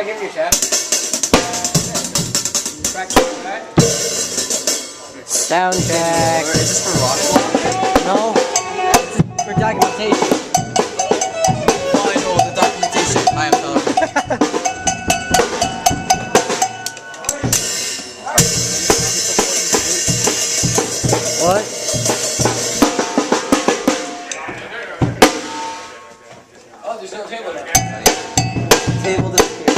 I give you a shot? Sound check. Is this for rock? No. It's for documentation. Final, the documentation. I am done. What? Oh, there's no table there. Table disappeared.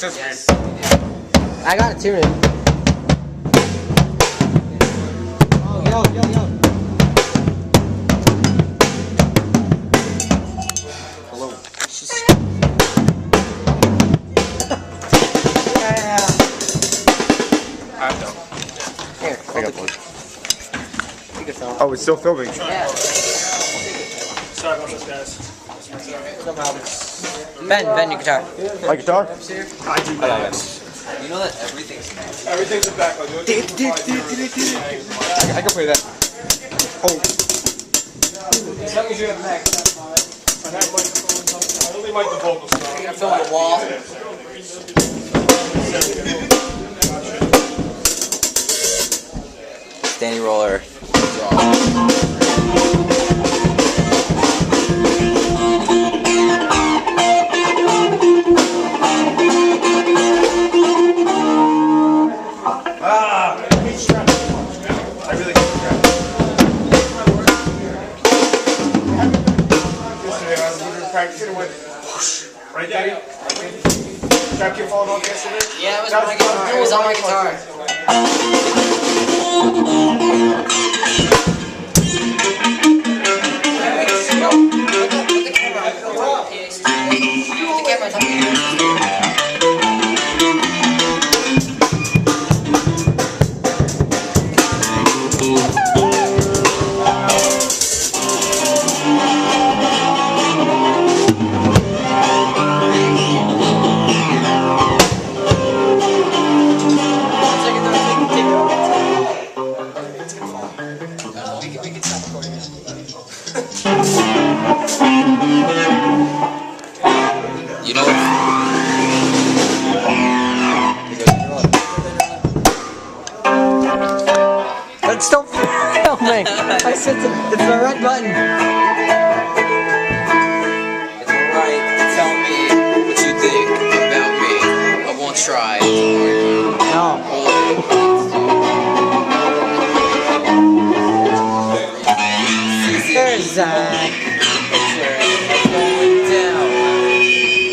Yes. I got it too. Oh, yo. Hello. Yeah. I don't. Here, I got one. you can film. Oh, it's still filming. Yeah. Sorry about this, guys. No problem. Ben, your guitar. My guitar? I do that. You know that everything's Everything's in back. I can play that. Oh, As long as you have Mac, that's fine. I have microphones. I only like the vocal stuff. I'm filming the wall. Danny Roller. I really hate strap. Yesterday I was practicing and went whoosh. Right, Daddy? Strap kept falling off yesterday? Yeah, it was on my guitar. It was on my guitar. You know what? But it's still filming. I said it's the red button. It's alright to tell me what you think about me. I won't try to argue. No. There's Zach.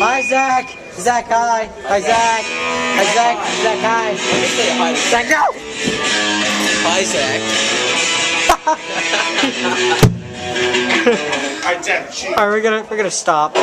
Hi, Zach. Zach, hi. Hi, Zach. Hi, Zach. Zach, hi. Zach, no. Hi, Zach. I damn cheat. Alright, we're gonna stop.